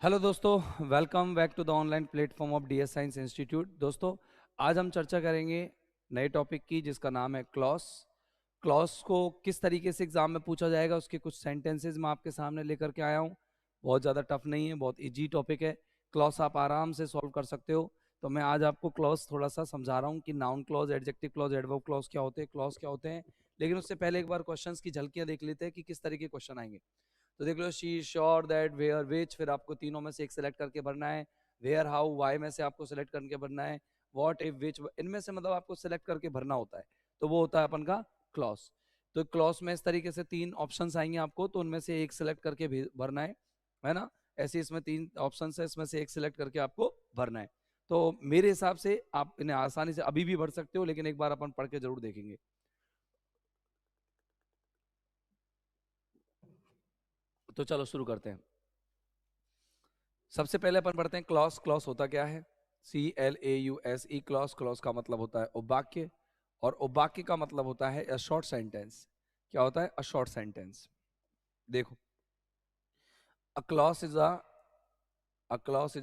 Hello दोस्तों, welcome back to the online platform of DS science institute. दोस्तों, आज हम चर्चा करेंगे नए टॉपिक की जिसका नाम है क्लॉस। क्लॉस को किस तरीके से एग्जाम में पूछा जाएगा, उसके कुछ सेंटेंसेस मैं आपके सामने लेकर के आया हूँ। बहुत ज़्यादा टफ नहीं है, बहुत इजी टॉपिक है। क्लॉस आप आराम से सॉल्व कर सकते हो। तो मैं आज आपको क्लॉस थोड़ा सा समझा रहा हूँ कि noun clause, adjective clause, adverb clause क्या होते हैं, क्लॉज क्या होते हैं। लेकिन उससे पहले एक बार क्वेश्चंस की झलकियाँ देख लेते हैं कि किस तरीके क्वेश्चन आएंगे। तो देख लो, शी, श्योर, दैट, वेयर, विच, फिर आपको तीनों में से एक सेलेक्ट करके भरना है। वेयर, हाउ, वाई में से आपको सेलेक्ट करके भरना है। व्हाट, इफ, विच, इनमें से मतलब आपको सेलेक्ट करके भरना होता है। तो वो होता है अपन का क्लॉज। तो क्लॉज में इस तरीके से तीन ऑप्शंस आएंगे आपको, तो उनमें से एक सेलेक्ट करके भरना है ना। ऐसे इसमें तीन ऑप्शन है, इसमें से एक सेलेक्ट करके आपको भरना है। तो मेरे हिसाब से आप इन्हें आसानी से अभी भी भर सकते हो, लेकिन एक बार अपन पढ़ के जरूर देखेंगे। तो चलो शुरू करते हैं। सबसे पहले अपन पढ़ते हैं क्लॉस। क्लॉस होता क्या है? CLAUSE, Claus. क्लॉस का मतलब होता है उपवाक्य, और उपवाक्य का मतलब होता है अ शॉर्ट सेंटेंस। क्या होता है? A short sentence. देखो, a clause is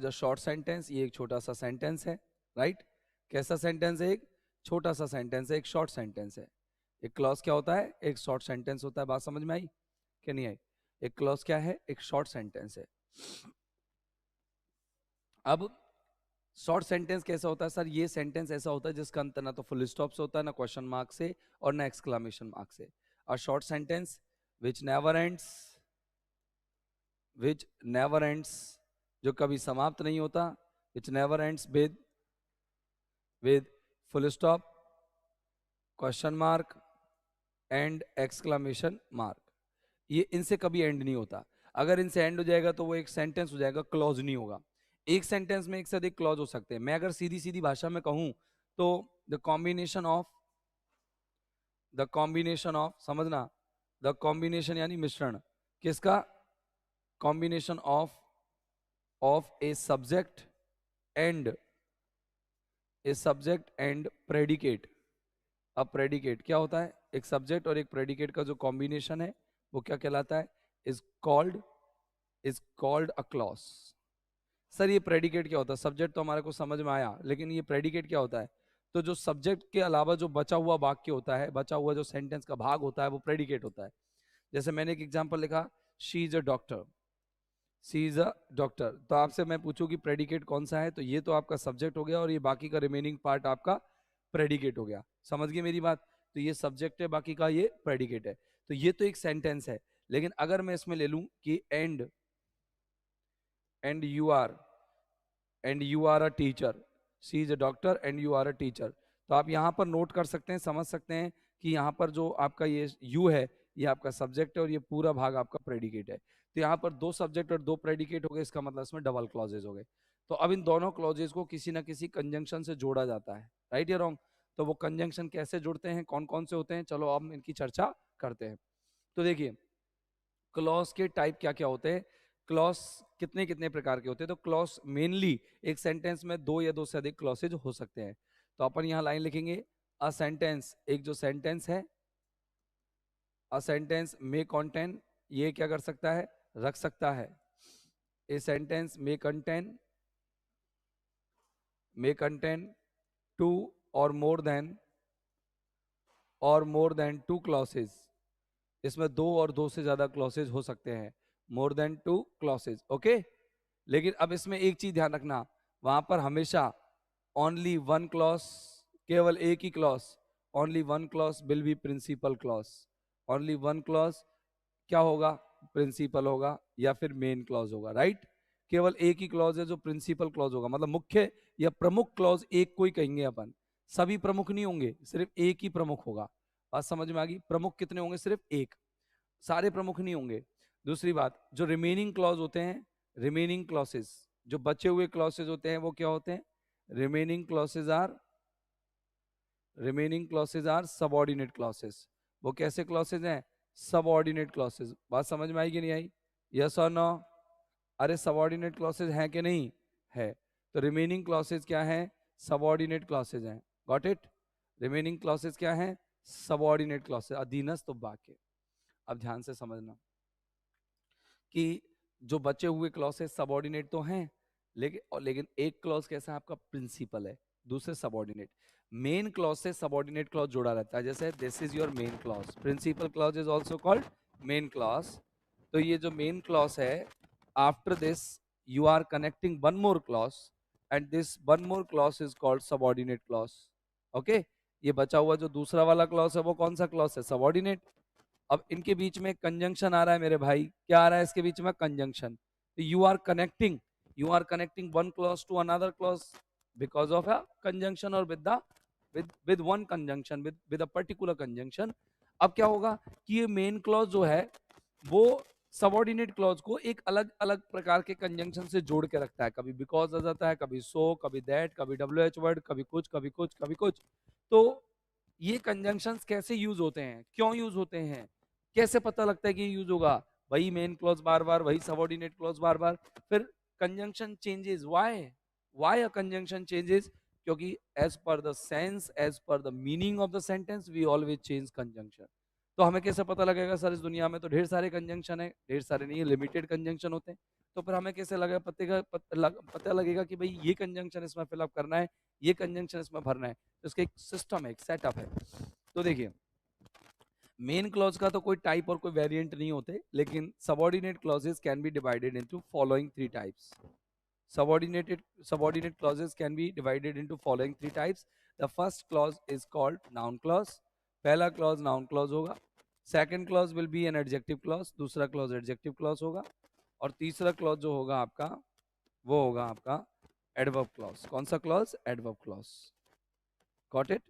a short sentence. ये एक छोटा सा सेंटेंस है, राइट? कैसा सेंटेंस है? एक छोटा सा सेंटेंस है, एक शॉर्ट सेंटेंस है। एक क्लॉज क्या होता है? एक शॉर्ट सेंटेंस होता है। बात समझ में आई कि नहीं आई? एक क्लॉज क्या है? एक शॉर्ट सेंटेंस है। अब शॉर्ट सेंटेंस कैसा होता है सर? ये सेंटेंस ऐसा होता है जिसका अंत ना तो फुल स्टॉप से होता है, ना क्वेश्चन मार्क से, और ना एक्सक्लामेशन मार्क से। अ short sentence which never ends, which never ends, जो कभी समाप्त नहीं होता। Which never ends with full stop, question mark and exclamation mark. ये इनसे कभी एंड नहीं होता। अगर इनसे एंड हो जाएगा तो वो एक सेंटेंस हो जाएगा, क्लॉज नहीं होगा। एक सेंटेंस में एक से अधिक क्लॉज हो सकते हैं। मैं अगर सीधी सीधी भाषा में कहूं तो द कॉम्बिनेशन ऑफ, समझना, द कॉम्बिनेशन यानी मिश्रण। किसका? Combination of a subject and predicate. अब प्रेडिकेट क्या होता है? एक सब्जेक्ट और एक प्रेडिकेट का जो कॉम्बिनेशन है वो क्या कहलाता है? Is called is called a clause. Sir ये प्रेडिकेट क्या होता है? सब्जेक्ट तो हमारे को समझ में आया, लेकिन ये प्रेडिकेट क्या होता है? तो जो सब्जेक्ट के अलावा जो बचा हुआ वाक्य होता है, बचा हुआ जो सेंटेंस का भाग होता है, वो प्रेडिकेट होता है। जैसे मैंने एक एग्जांपल लिखा, she is a doctor. She is a doctor, तो आपसे मैं पूछूं कि प्रेडिकेट कौन सा है, तो ये तो आपका सब्जेक्ट हो गया, और ये बाकी का रिमेनिंग पार्ट आपका प्रेडिकेट हो गया। समझ गए मेरी बात? तो ये सब्जेक्ट है, बाकी का ये प्रेडिकेट है। तो ये तो एक सेंटेंस है। लेकिन अगर मैं इसमें ले लूं कि and you are a teacher, she is a doctor and you are a teacher, तो आप यहाँ पर नोट कर सकते हैं, समझ सकते हैं कि यहाँ पर जो आपका ये यू है, ये आपका सब्जेक्ट है, और ये पूरा भाग आपका प्रेडिकेट है। तो यहाँ पर दो सब्जेक्ट और दो प्रेडिकेट हो गए, इसका मतलब इसमें डबल क्लॉजेज हो गए। तो अब इन दोनों क्लॉजेज को किसी ना किसी कंजंक्शन से जोड़ा जाता है, राइट या रॉन्ग? तो वो कंजंक्शन कैसे जुड़ते हैं, कौन कौन से होते हैं, चलो अब इनकी चर्चा करते हैं। तो देखिए, क्लॉज के टाइप क्या क्या होते हैं, क्लॉज कितने कितने प्रकार के होते हैं। तो क्लॉज मेनली एक सेंटेंस में दो या दो से अधिक क्लॉसेज हो सकते हैं। तो अपन यहां लाइन लिखेंगे, अ सेंटेंस, एक जो सेंटेंस है, अ सेंटेंस मे कंटेन, ये क्या कर सकता है? रख सकता है। A sentence may contain two और मोर देन टू क्लॉसेज। इसमें दो और दो से ज्यादा क्लॉसेज हो सकते हैं, more than two clauses, okay. लेकिन अब इसमें एक चीज ध्यान रखना, वहां पर हमेशा ओनली वन क्लॉज, केवल एक ही clause, only one clause will be principal clause. Only one clause क्या होगा? प्रिंसिपल होगा या फिर मेन क्लॉज होगा, राइट? केवल एक ही क्लॉज है जो प्रिंसिपल क्लॉज होगा, मतलब मुख्य या प्रमुख क्लॉज एक को ही कहेंगे अपन। सभी प्रमुख नहीं होंगे, सिर्फ एक ही प्रमुख होगा। बात समझ में आ गई? प्रमुख कितने होंगे? सिर्फ एक, सारे प्रमुख नहीं होंगे। दूसरी बात, जो रिमेनिंग क्लॉज होते हैं, रिमेनिंग क्लॉसेज, जो बचे हुए क्लॉसेज होते हैं वो क्या होते हैं? Remaining clauses are subordinate clauses. वो कैसे क्लॉसेज हैं? Subordinate clauses. बात समझ में आई कि नहीं आई? यस और नो? अरे सबऑर्डिनेट क्लॉसेज हैं कि नहीं? है। तो रिमेनिंग क्लॉसेज क्या है? सबऑर्डिनेट क्लॉसेज हैं। Got it? रिमेनिंग क्लॉसेज क्या है? सबऑर्डिनेट क्लॉसेज, अधीनस्थ उपवाक्य। अब ध्यान से समझना कि जो बचे हुए क्लॉसेस सबऑर्डिनेट तो हैं, लेकिन एक क्लॉज कैसा है आपका, प्रिंसिपल है, दूसरे सबऑर्डिनेट। मेन क्लॉज से सबऑर्डिनेट क्लॉज जुड़ा रहता है, जैसे this is your main clause, principal clause is also called main clause. तो ये जो मेन क्लॉज है, after this you are connecting one more clause and this one more clause is called subordinate clause. Okay, ये बचा हुआ जो दूसरा वाला क्लॉज है वो कौन सा क्लॉज है, सबऑर्डिनेट। अब इनके बीच में कंजंक्शन आ रहा है मेरे भाई, क्या आ रहा है इसके बीच में, conjunction. You are connecting one clause to another clause because of a conjunction और with one conjunction, with a particular conjunction. अब क्या होगा कि ये मेन क्लॉज जो है वो सबऑर्डिनेट क्लॉज को एक अलग अलग प्रकार के कंजंक्शन से जोड़ के रखता है, कभी बिकॉज आ जाता है, कभी सो, कभी दैट, कभी डब्ल्यू एच वर्ड, कभी कुछ कभी कुछ कभी कुछ। तो ये कंजंक्शंस कैसे यूज होते हैं, क्यों यूज होते हैं, कैसे पता लगता है कि यूज होगा, वही मेन क्लॉज बार बार, वही सबऑर्डिनेट क्लॉज बार बार, फिर conjunction changes, why a conjunction changes, क्योंकि as per the sense, as per the meaning of the sentence we always change conjunction. तो हमें कैसे पता लगेगा सर, इस दुनिया में तो ढेर सारे कंजंक्शन है, ढेर सारे नहीं है, लिमिटेड कंजंक्शन होते हैं। तो फिर हमें कैसे लगेगा, पता लगेगा कि भाई ये कंजंक्शन इसमें फिलअप करना है, ये कंजंक्शन इसमें भरना है। तो इसका एक सिस्टम है, एक सेटअप है। तो देखिए, मेन क्लॉज का तो कोई टाइप और कोई वेरिएंट नहीं होते, लेकिन subordinate clauses can be divided into following three types. Subordinate clauses can be divided into following three types. The first clause is called noun clause. पहला clause noun clause होगा। Second clause will be an adjective clause, दूसरा clause adjective clause होगा। और तीसरा clause जो होगा आपका, वो होगा आपका adverb clause। कौन सा clause, adverb clause। Got it?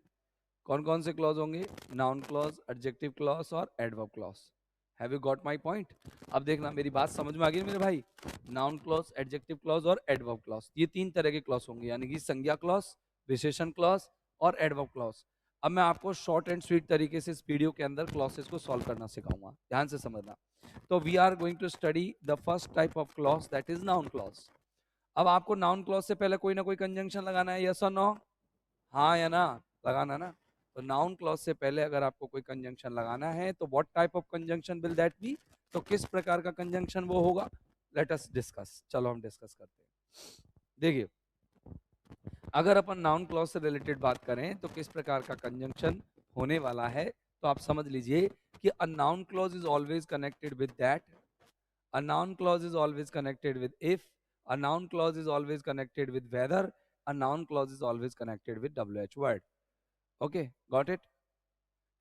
कौन कौन से क्लॉज होंगे, नाउन क्लॉज, एडजेक्टिव क्लॉज और adverb clause. Have you got my point. अब देखना, मेरी बात समझ में आ गई मेरे भाई। नाउन क्लॉज, एडजेक्टिव क्लॉज और एडवर्ब क्लॉज, ये तीन तरह के क्लॉज होंगे, यानी कि संज्ञा क्लॉज, विशेषण क्लॉज और एडवर्ब क्लॉज। अब मैं आपको शॉर्ट एंड स्वीट तरीके से इस वीडियो के अंदर क्लॉसेस को सॉल्व करना सिखाऊंगा, ध्यान से समझना। तो we are going to study the first type of clause, that is noun clause. अब आपको नाउन क्लॉज से पहले कोई ना कोई कंजंक्शन लगाना है, यस और नो, हाँ या ना, लगाना ना। तो नाउन क्लॉज से पहले अगर आपको कोई कंजंक्शन लगाना है तो what type of conjunction will that be, तो किस प्रकार का कंजंक्शन वो होगा, लेट अस डिस्कस। चलो हम डिस्कस करते हैं। देखिए, अगर अपन नाउन क्लॉज से रिलेटेड बात करें तो किस प्रकार का कंजंक्शन होने वाला है, तो आप समझ लीजिए कि a noun clause is always connected with that, a noun clause is always connected with if, a noun clause is always connected with whether, a noun clause is always connected with WH word. Okay, got it,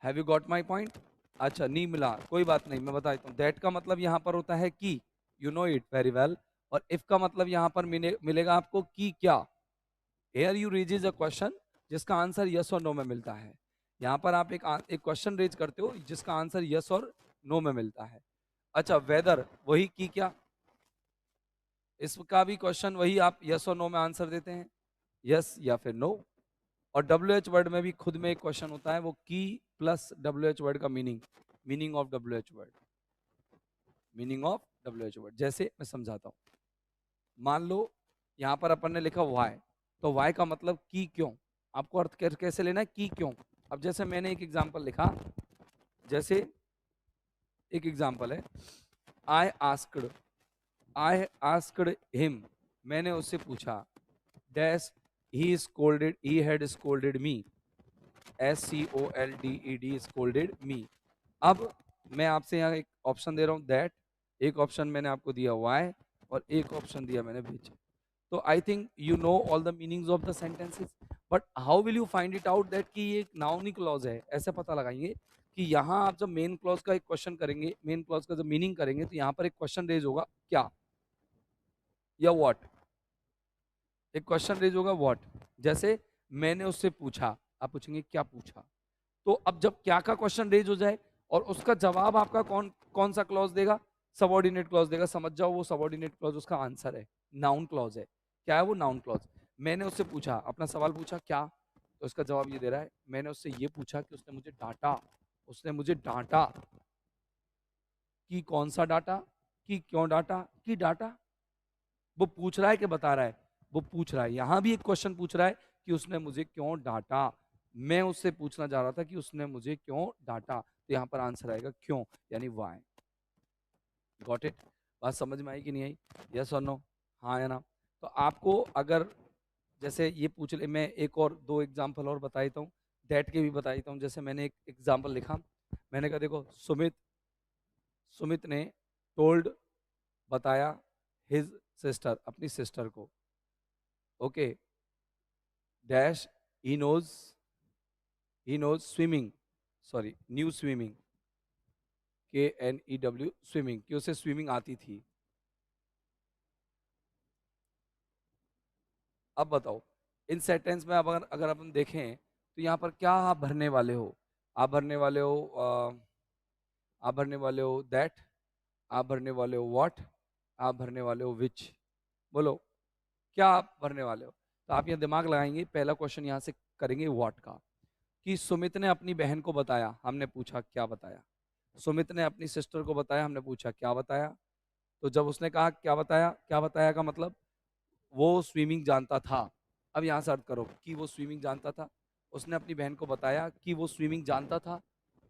have you got my point. अच्छा, नहीं मिला कोई बात नहीं, मैं बता देता हूँ। दैट का मतलब यहाँ पर होता है कि, you know it very well. और इफ का मतलब यहाँ पर मिलेगा आपको कि क्या। Here you raises a question जिसका आंसर यस और नो में मिलता है। यहाँ पर आप एक क्वेश्चन रेज करते हो जिसका आंसर यस और नो में मिलता है। अच्छा, वेदर वही की क्या, इसका भी क्वेश्चन वही, आप यस और नो में आंसर देते हैं, यस या फिर नो। और WH वर्ड में भी खुद में एक क्वेश्चन होता है, वो की प्लस WH वर्ड का meaning, meaning of WH word, meaning of WH word. जैसे मैं समझाता हूँ, मान लो यहाँ पर अपन ने लिखा वाई, तो वाई का मतलब की क्यों, आपको अर्थ कैसे लेना है, की क्यों। अब जैसे मैंने एक एग्जांपल लिखा, जैसे एक एग्जांपल है, I asked, I asked him, मैंने उससे पूछा, dash he scolded, he had scolded me, SCOLDED, scolded मी। अब मैं आपसे यहाँ एक ऑप्शन दे रहा हूँ दैट, एक ऑप्शन मैंने आपको दिया वाई, और एक ऑप्शन दिया मैंने विच। तो I think you know all the meanings of the sentences, but how will you find it out that कि ये एक नाउन ही क्लॉज है, ऐसे पता लगाएंगे कि यहाँ आप जब मेन क्लॉज का एक क्वेश्चन करेंगे, मेन क्लॉज का जब मीनिंग करेंगे, तो यहाँ पर एक क्वेश्चन रेज होगा, क्या या व्हाट, एक क्वेश्चन रेज होगा व्हाट। जैसे मैंने उससे पूछा, आप पूछेंगे क्या पूछा। तो अब जब क्या का क्वेश्चन रेज हो जाए और उसका जवाब आपका कौन कौन सा क्लॉज देगा, सबऑर्डिनेट क्लॉज देगा, समझ जाओ वो सबऑर्डिनेट क्लॉज उसका आंसर है, नाउन क्लॉज है। क्या है वो, नाउन क्लॉज। मैंने उससे पूछा, अपना सवाल पूछा क्या, तो उसका जवाब ये दे रहा है, मैंने उससे ये पूछा कि उसने मुझे डांटा, उसने मुझे डांटा, कि कौन सा डांटा, कि क्यों डांटा, कि डांटा। वो पूछ रहा है कि बता रहा है, वो पूछ रहा है, यहां भी एक क्वेश्चन पूछ रहा है कि उसने मुझे क्यों डांटा, मैं उससे पूछना चाह रहा था कि उसने मुझे क्यों डांटा, तो यहां पर आंसर आएगा क्यों, यानी वाई। Got it. बात समझ में आई कि नहीं आई? यस और नो, हाँ या ना? तो आपको अगर जैसे ये पूछ ले, मैं एक और दो एग्जाम्पल और बता देता हूँ, दैट के भी बता देता हूँ। जैसे मैंने एक एग्जाम्पल लिखा, मैंने कहा देखो सुमित सुमित ने टोल्ड बताया हिज सिस्टर, अपनी सिस्टर को, okay, dash he knows swimming, sorry knew swimming, KNEW swimming, कि उसे स्विमिंग आती थी। अब बताओ इन सेंटेंस में, अब अगर अगर अपन देखें तो यहाँ पर क्या आप भरने वाले हो? आप भरने वाले हो आप भरने वाले हो दैट, आप भरने वाले हो व्हाट, आप भरने वाले हो विच। बोलो क्या आप भरने वाले हो? तो आप यहाँ दिमाग लगाएंगे, पहला क्वेश्चन यहाँ से करेंगे व्हाट का, कि सुमित ने अपनी बहन को बताया, हमने पूछा क्या बताया। सुमित ने अपनी सिस्टर को बताया, हमने पूछा क्या बताया। तो जब उसने कहा क्या बताया, क्या बताया का मतलब वो स्विमिंग जानता था। अब यहाँ से अर्थ करो कि वो स्विमिंग जानता था, उसने अपनी बहन को बताया कि वो स्विमिंग जानता था,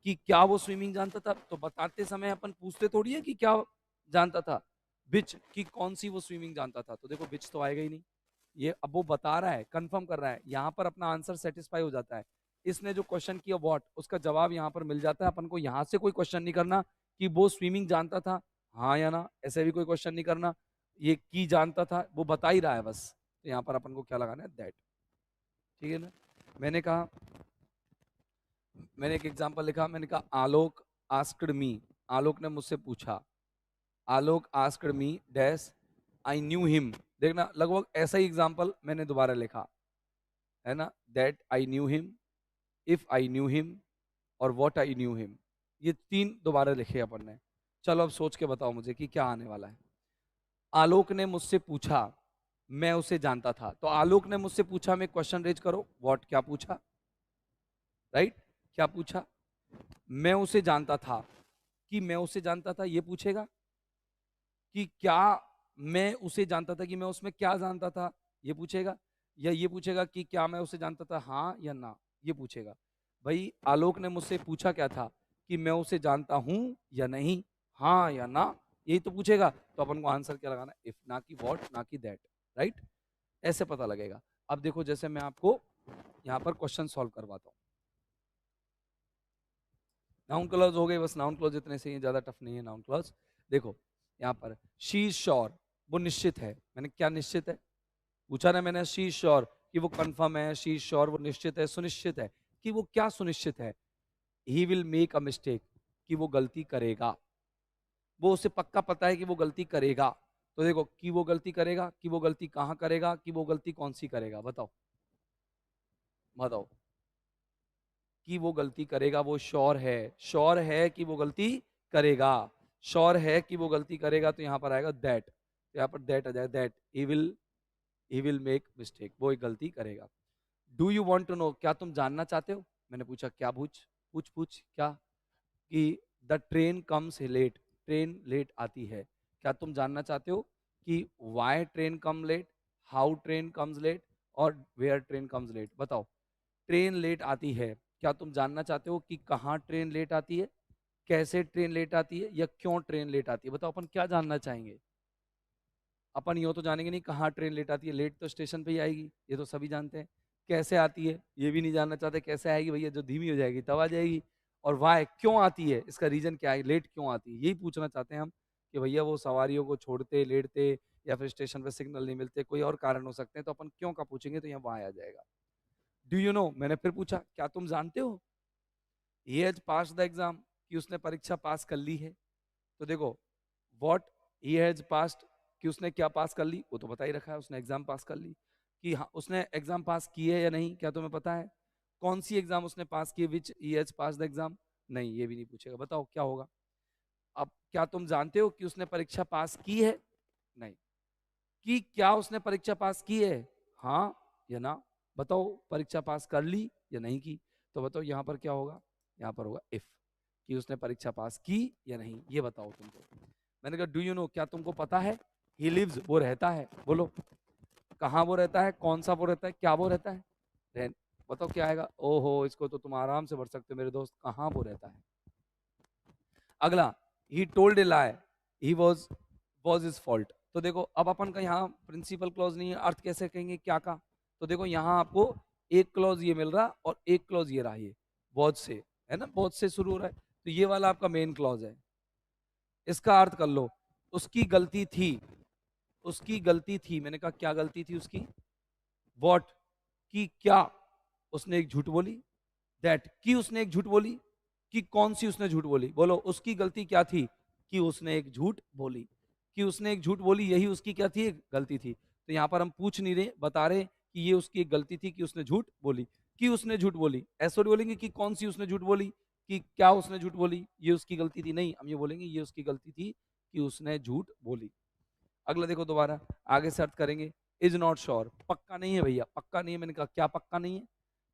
कि क्या वो स्विमिंग जानता था। तो बताते समय अपन पूछते थोड़ी है कि क्या जानता था, बिच कि कौन सी वो स्विमिंग जानता था। तो देखो बिच तो आएगा ही नहीं, ये अब वो बता रहा है, कंफर्म कर रहा है, यहाँ पर अपना आंसर सेटिस्फाई हो जाता है। इसने जो क्वेश्चन किया व्हाट, उसका जवाब यहाँ पर मिल जाता है। अपन को यहाँ से कोई क्वेश्चन नहीं करना कि वो स्विमिंग जानता था हाँ या ना, ऐसे भी कोई क्वेश्चन नहीं करना। ये की जानता था, वो बता ही रहा है बस, तो यहाँ पर अपन को क्या लगाना है, दैट। ठीक है ना? मैंने कहा, मैंने एक एग्जांपल लिखा, मैंने कहा आलोक आस्क्ड मी, आलोक ने मुझसे पूछा, Alok asked me dash I knew him. देखना लगभग ऐसा ही एग्जांपल मैंने दोबारा लिखा है ना, that I knew him, if I knew him, और व्हाट आई न्यू हिम। ये तीन दोबारा लिखे अपन ने। चलो अब सोच के बताओ मुझे कि क्या आने वाला है। आलोक ने मुझसे पूछा, मैं उसे जानता था। तो आलोक ने मुझसे पूछा में क्वेश्चन रेज करो, व्हाट क्या पूछा, राइट, क्या पूछा। मैं उसे जानता था, कि मैं उसे जानता था ये पूछेगा, कि क्या मैं उसे जानता था, कि मैं उसमें क्या जानता था ये पूछेगा, या ये पूछेगा कि क्या मैं उसे जानता था हाँ या ना, ये पूछेगा। भाई आलोक ने मुझसे पूछा क्या था, कि मैं उसे जानता हूं या नहीं, हाँ या ना, यही तो पूछेगा। तो अपन को आंसर क्या लगाना, इफ, ना कि व्हाट, ना कि दैट, राइट। ऐसे पता लगेगा। अब देखो जैसे मैं आपको यहाँ पर क्वेश्चन सॉल्व करवाता हूँ। नाउन क्लॉज हो गए, बस नाउन क्लॉज इतने से ही, ज्यादा टफ नहीं है नाउन क्लॉज। देखो यहाँ पर शी इज श्योर, वो निश्चित है। मैंने क्या निश्चित है पूछा ना मैंने, शी इज श्योर कि वो कंफर्म है, शी इज श्योर वो निश्चित है, सुनिश्चित है। कि वो क्या सुनिश्चित है, ही विल मेक अ मिस्टेक, कि वो गलती करेगा। वो उसे पक्का पता है कि वो गलती करेगा। तो देखो कि वो गलती करेगा, कि वो गलती कहाँ करेगा, कि वो गलती कौन सी करेगा, बताओ बताओ। कि वो गलती करेगा, वो श्योर है कि वो गलती करेगा, श्योर है कि वो गलती करेगा। तो यहाँ पर आएगा दैट, तो यहाँ पर दैट आ जाएगा, that he will make mistake, वो एक गलती करेगा। Do you want to know, क्या तुम जानना चाहते हो। मैंने पूछा क्या, पूछ पूछ पूछ क्या, कि the train comes late, train late आती है। क्या तुम जानना चाहते हो कि why train come late, how train comes late, और वेयर ट्रेन कम्स लेट। बताओ ट्रेन लेट आती है, क्या तुम जानना चाहते हो कि कहाँ ट्रेन लेट आती है, कैसे ट्रेन लेट आती है, या क्यों ट्रेन लेट आती है। बताओ अपन क्या जानना चाहेंगे। अपन यूं तो जानेंगे नहीं कहाँ ट्रेन लेट आती है, लेट तो स्टेशन पे ही आएगी, ये तो सभी जानते हैं। कैसे आती है ये भी नहीं जानना चाहते, कैसे आएगी भैया, जो धीमी हो जाएगी तब आ जाएगी। और वाई क्यों आती है, इसका रीजन क्या है, लेट क्यों आती है, यही पूछना चाहते हैं हम। कि भैया वो सवारियों को छोड़ते लेटते, या फिर स्टेशन पे सिग्नल नहीं मिलते, कोई और कारण हो सकते हैं, तो अपन क्यों का पूछेंगे, तो यहाँ वहां आ जाएगा। डू यू नो, मैंने फिर पूछा क्या तुम जानते हो, ही हैज पास द एग्जाम, कि उसने परीक्षा पास कर ली है। तो देखो व्हाट, ही हैज पास्ड, कि उसने क्या पास कर ली, वो तो बता ही रखा है, उसने एग्जाम पास कर ली। कि हाँ उसने एग्जाम पास की है या नहीं, क्या तुम्हें पता है। कौन सी एग्जाम उसने पास की, which he has passed the exam, नहीं ये भी नहीं पूछेगा। बताओ क्या होगा। अब क्या तुम जानते हो कि उसने परीक्षा पास की है, नहीं। कि क्या उसने परीक्षा पास की है, हाँ या ना। बताओ परीक्षा पास कर ली या नहीं की। तो बताओ यहाँ पर क्या होगा, यहाँ पर होगा इफ, कि उसने परीक्षा पास की या नहीं, ये बताओ तुमको। मैंने कहा डू यू नो, क्या तुमको पता है। ही लिव्स, वो रहता है। बोलो कहाँ वो रहता है, कौन सा वो रहता है, क्या वो रहता है। बताओ क्या आएगा। ओहो इसको तो तुम आराम से भर सकते हो मेरे दोस्त, कहाँ वो रहता है। अगला, he told A lie, he was was is fault. तो देखो अब अपन का यहाँ प्रिंसिपल क्लॉज नहीं है, अर्थ कैसे कहेंगे क्या का। तो देखो यहाँ आपको एक क्लॉज ये मिल रहा और एक क्लॉज ये रहा, ये वॉज से है ना, वॉज से शुरू हो रहा है, तो ये वाला आपका मेन क्लॉज है। इसका अर्थ कर लो, उसकी गलती थी, उसकी गलती थी, मैंने कहा क्या गलती थी उसकी, वॉट की क्या, उसने एक झूठ बोली, दैट कि उसने एक झूठ बोली, कि कौन सी उसने झूठ बोली, बोलो उसकी गलती क्या थी, कि उसने एक झूठ बोली, कि उसने एक झूठ बोली, यही उसकी क्या थी, एक गलती थी। तो यहां पर हम पूछ नहीं रहे, बता रहे कि ये उसकी एक गलती थी कि उसने झूठ बोली, कि उसने झूठ बोली। ऐसे थोड़ी बोलेंगे कि कौन सी उसने झूठ बोली, कि क्या उसने झूठ बोली, ये उसकी गलती थी, नहीं, हम ये बोलेंगे ये उसकी गलती थी कि उसने झूठ बोली। अगला देखो दोबारा आगे से अर्थ करेंगे, इज नॉट श्योर, पक्का नहीं है भैया, पक्का नहीं है। मैंने कहा क्या पक्का नहीं है,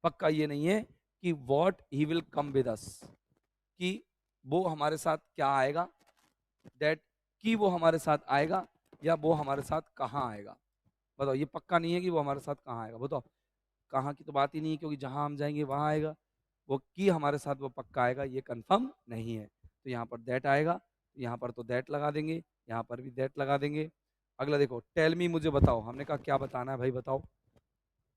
पक्का ये नहीं है कि what he will come with us, कि वो हमारे साथ क्या आएगा, दैट कि वो हमारे साथ आएगा, या वो हमारे साथ कहाँ आएगा। बताओ, ये पक्का नहीं है कि वो हमारे साथ कहाँ आएगा, बताओ। कहाँ की तो बात ही नहीं है, क्योंकि जहां हम जाएंगे वहां आएगा। वो कि हमारे साथ वो पक्का आएगा ये कंफर्म नहीं है, तो यहाँ पर दैट आएगा, यहाँ पर तो दैट लगा देंगे, यहाँ पर भी दैट लगा देंगे। अगला देखो, टेल मी, मुझे बताओ, हमने कहा क्या बताना है भाई, बताओ।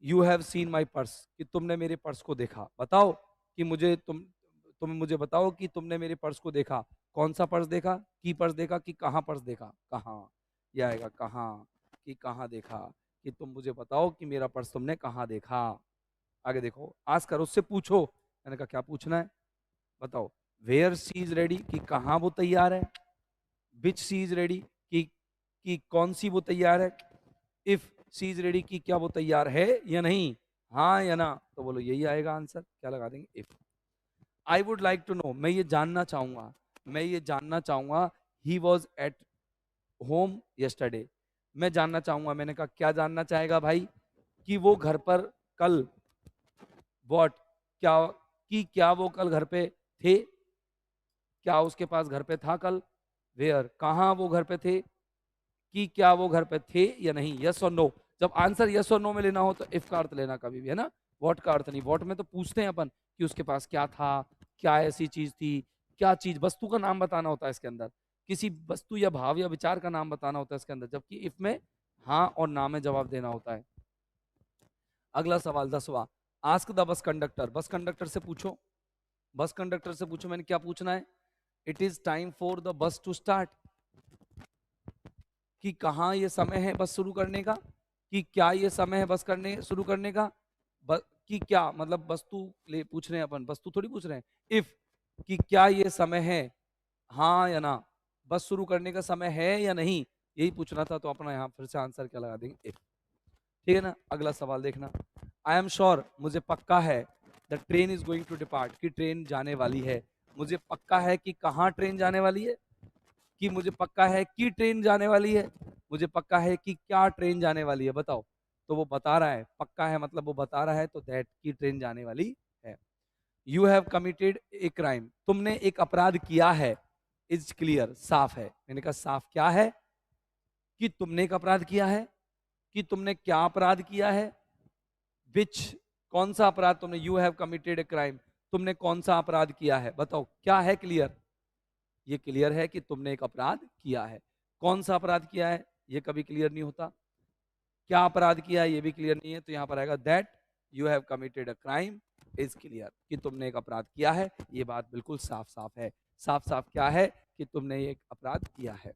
You have seen my purse, कि तुमने मेरे पर्स को देखा, बताओ कि मुझे तुम मुझे बताओ कि तुमने मेरे पर्स को देखा। कौन सा पर्स देखा, की पर्स देखा, कि कहाँ पर्स देखा, कहाँ, यह आएगा कहाँ, कि कहाँ देखा, कि तुम मुझे बताओ कि मेरा पर्स तुमने कहाँ देखा। आगे देखो, आज करो, उससे पूछो। मैंने कहा क्या पूछना है, बताओ। वेयर सी इज रेडी, कि कहाँ वो तैयार है। विच सी इज रेडी, कि कौन सी वो तैयार है। इफ सी इज रेडी, की क्या वो तैयार है या नहीं, हाँ या ना। तो बोलो यही आएगा आंसर, क्या लगा देंगे, if. I would like to know, मैं ये जानना चाहूंगा, मैं ये जानना चाहूंगा, he was at home yesterday, मैं जानना चाहूंगा। मैंने कहा क्या जानना चाहेगा भाई, कि वो घर पर कल, वॉट क्या, कि क्या वो कल घर पे थे, क्या उसके पास घर पे था कल। वेयर, कहाँ वो घर पे थे, कि क्या वो घर पे थे या नहीं, यस और नो। जब आंसर यस और नो में लेना हो तो इफ का अर्थ लेना कभी भी, है ना, वॉट का अर्थ नहीं। वॉट में तो पूछते हैं अपन कि उसके पास क्या था, क्या ऐसी चीज थी, क्या चीज, वस्तु का नाम बताना होता है इसके अंदर, किसी वस्तु या भाव या विचार का नाम बताना होता है इसके अंदर, जबकि इफ में हाँ और ना में जवाब देना होता है। अगला सवाल 10वां, ask the bus conductor, bus conductor से पूछो, बस कंडक्टर से पूछो, मैंने क्या पूछना है, it is time for the bus to start, कि कहाँ ये समय है बस शुरू करने का, कि क्या ये समय है बस करने शुरू करने का। कि क्या मतलब वस्तु ले पूछ रहे हैं अपन, वस्तु थोड़ी पूछ रहे हैं। इफ, कि क्या ये समय है, हाँ या ना, बस शुरू करने का समय है या नहीं, यही पूछना था। तो अपना यहाँ फिर से आंसर क्या लगा देंगे, इफ। ठीक है ना। अगला सवाल देखना, आई एम श्योर, मुझे पक्का है, the train is going to depart, कि ट्रेन जाने वाली है। मुझे पक्का है कि कहाँ ट्रेन जाने वाली है, कि मुझे पक्का है कि ट्रेन जाने वाली है, मुझे पक्का है कि क्या ट्रेन जाने वाली है, बताओ। तो वो बता रहा है, पक्का है मतलब वो बता रहा है, तो दैट की ट्रेन जाने वाली है। You have committed a crime, तुमने एक अपराध किया है, इज क्लियर, साफ है। मैंने कहा साफ क्या है, कि तुमने एक अपराध किया है, कि तुमने क्या अपराध किया है, विच, कौन सा अपराध तुमने, you have committed a crime, तुमने कौन सा अपराध किया है, बताओ क्या है, क्लियर। ये क्लियर है कि तुमने एक अपराध किया है। कौन सा अपराध किया है, ये कभी क्लियर नहीं होता। क्या अपराध किया है, ये भी क्लियर नहीं है। तो यहां पर आएगा that you have committed a crime is clear, कि तुमने एक अपराध किया है, ये बात बिल्कुल साफ साफ है। साफ साफ क्या है, कि तुमने एक अपराध किया है।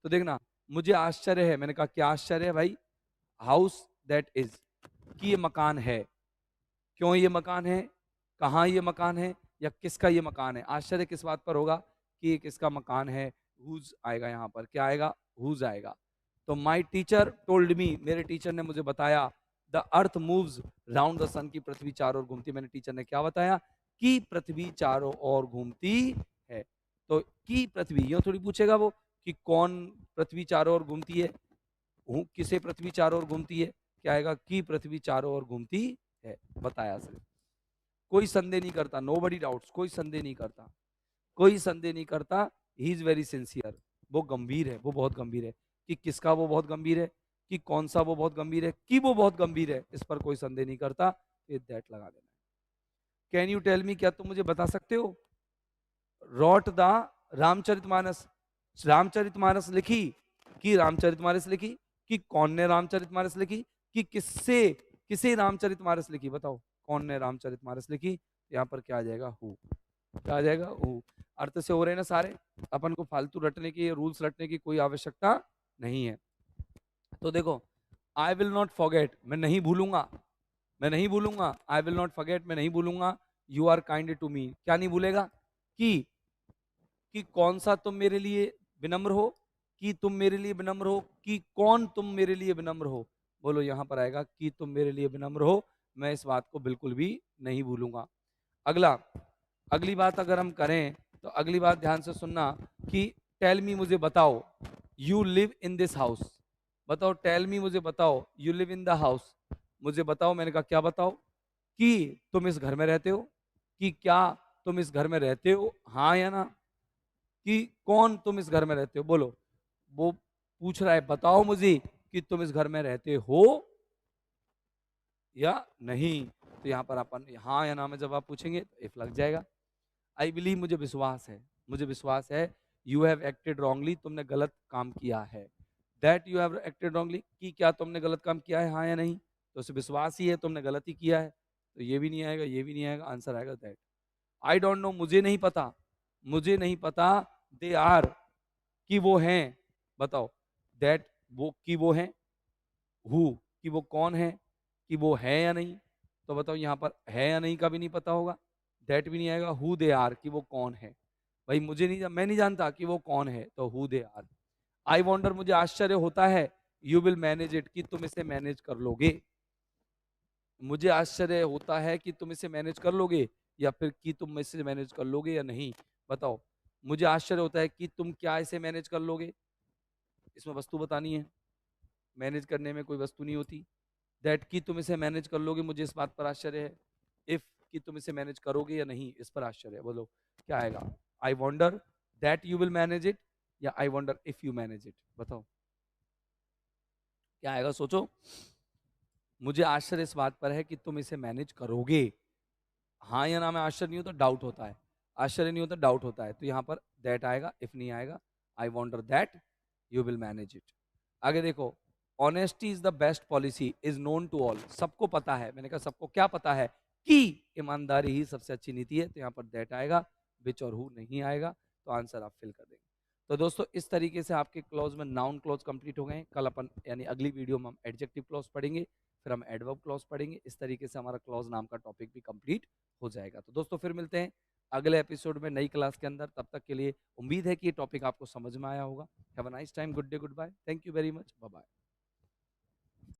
तो देखना, मुझे आश्चर्य है, मैंने कहा क्या आश्चर्य है भाई, हाउस दैट इज, कि ये मकान है, क्यों ये मकान है, कहाँ ये मकान है, या किसका ये मकान है। आश्चर्य किस बात पर होगा, कि ये किसका मकान है, हुज आएगा यहाँ पर, क्या आएगा, हुज आएगा। तो माई टीचर टोल्ड मी, मेरे टीचर ने मुझे बताया, the earth moves round the sun, की पृथ्वी चारों ओर घूमती, मैंने टीचर ने क्या बताया, कि पृथ्वी चारों ओर घूमती है। तो की पृथ्वी, यो थोड़ी पूछेगा वो कि कौन पृथ्वी चारों ओर घूमती है, किसे पृथ्वी चारों ओर घूमती है, क्या आएगा, कि पृथ्वी चारों ओर घूमती है, बताया सिर्फ। कोई संदेह नहीं करता, नो बडी डाउट्स, कोई संदेह नहीं करता, कोई संदेह नहीं करता। ही इज वेरी सिंसियर, वो गंभीर है, वो बहुत गंभीर है। कि किसका वो बहुत गंभीर है, कि कौन सा वो बहुत गंभीर है, कि वो बहुत गंभीर है, इस पर कोई संदेह नहीं करता, ये दैट लगा देना। कैन यू टेल मी, क्या तुम मुझे बता सकते हो, रॉट द रामचरितमानस, रामचरितमानस लिखी कि रामचरितमानस लिखी, कि कौन ने रामचरितमानस लिखी, कि किसे रामचरितमानस लिखी, बताओ कौन ने रामचरितमानस लिखी। यहाँ पर क्या आ जाएगा, हु। क्या आ जाएगा, हु। अर्थ से हो रहे हैं ना सारे, अपन को फालतू रटने की, रूल्स रटने की कोई आवश्यकता नहीं है। तो देखो, आई विल नॉट फॉरगेट, मैं नहीं भूलूंगा, मैं नहीं भूलूंगा, आई विल नॉट फॉरगेट, मैं नहीं भूलूंगा, you are kind to me, क्या नहीं भूलेगा, कि कौन सा तुम मेरे लिए विनम्र हो, कि तुम मेरे लिए विनम्र हो, कि कौन तुम मेरे लिए विनम्र हो। बोलो, यहां पर आएगा कि तुम मेरे लिए विनम्र हो, मैं इस बात को बिल्कुल भी नहीं भूलूंगा। अगला, अगली बात अगर हम करें तो अगली बात ध्यान से सुनना, कि टेल मी, मुझे बताओ, you live in this house. बताओ, टेल मी, मुझे बताओ, you live in the house, मुझे बताओ, मैंने कहा क्या बताओ, कि तुम इस घर में रहते हो, कि क्या तुम इस घर में रहते हो, हाँ या ना, कि कौन तुम इस घर में रहते हो। बोलो, वो पूछ रहा है बताओ मुझे कि तुम इस घर में रहते हो या नहीं। तो यहाँ पर अपन हाँ या ना में जब आप पूछेंगे तो इफ लग जाएगा। आई बिलीव, मुझे विश्वास है, मुझे विश्वास है, यू हैव एक्टेड रॉन्गली, तुमने गलत काम किया है। That you have acted wrongly, कि क्या तुमने गलत काम किया है, हाँ या नहीं। तो उसे विश्वास ही है तुमने गलत ही किया है, तो ये भी नहीं आएगा, ये भी नहीं आएगा, आंसर आएगा दैट। आई डोंट नो, मुझे नहीं पता, मुझे नहीं पता, दे आर, कि वो हैं, बताओ, दैट, वो कि वो हैं, हु, कि वो कौन है, कि वो है या नहीं। तो बताओ, यहाँ पर है या नहीं का भी नहीं पता होगा, दैट भी नहीं आएगा, हु दे आर, कि वो कौन है। भाई मुझे नहीं, मैं नहीं जानता कि वो कौन है, तो who they are. I wonder, मुझे आश्चर्य होता है, यू विल मैनेज इट, कि तुम इसे मैनेज कर लोगे। मुझे आश्चर्य होता है कि तुम इसे मैनेज कर लोगे, या फिर कि तुम इसे मैनेज कर लोगे या नहीं। बताओ, मुझे आश्चर्य होता है कि तुम क्या इसे मैनेज कर लोगे, इसमें वस्तु बतानी है, मैनेज करने में कोई वस्तु नहीं होती। दैट, कि तुम इसे मैनेज कर लोगे, मुझे इस बात पर आश्चर्य है। इफ, कि तुम इसे मैनेज करोगे या नहीं, इस पर आश्चर्य है। बोलो क्या आएगा, I wonder that you will manage it, या I wonder if you manage it. बताओ क्या आएगा, सोचो। मुझे आश्चर्य इस बात पर है कि तुम इसे मैनेज करोगे, हाँ या ना में आश्चर्य नहीं होता, डाउट होता है, आश्चर्य नहीं होता, डाउट होता है, तो यहाँ पर दैट आएगा, इफ नहीं आएगा, I wonder that you will manage it. आगे देखो, honesty is the best policy is known to all, सबको पता है, मैंने कहा सबको क्या पता है, कि ईमानदारी ही सबसे अच्छी नीति है, तो यहाँ पर दैट आएगा, विच और हु नहीं आएगा, तो आंसर आप फिल कर देंगे। तो दोस्तों, इस तरीके से आपके क्लॉज में नाउन क्लॉज कंप्लीट हो गए हैं। कल अपन यानी अगली वीडियो में हम एडजेक्टिव क्लॉज पढ़ेंगे, फिर हम एडवर्ब क्लॉज पढ़ेंगे। इस तरीके से हमारा क्लॉज नाम का टॉपिक भी कंप्लीट हो जाएगा। तो दोस्तों, फिर मिलते हैं अगले एपिसोड में नई क्लास के अंदर। तब तक के लिए उम्मीद है कि ये टॉपिक आपको समझ में आया होगा। Have a nice time, good day, goodbye, thank you very much, bye bye.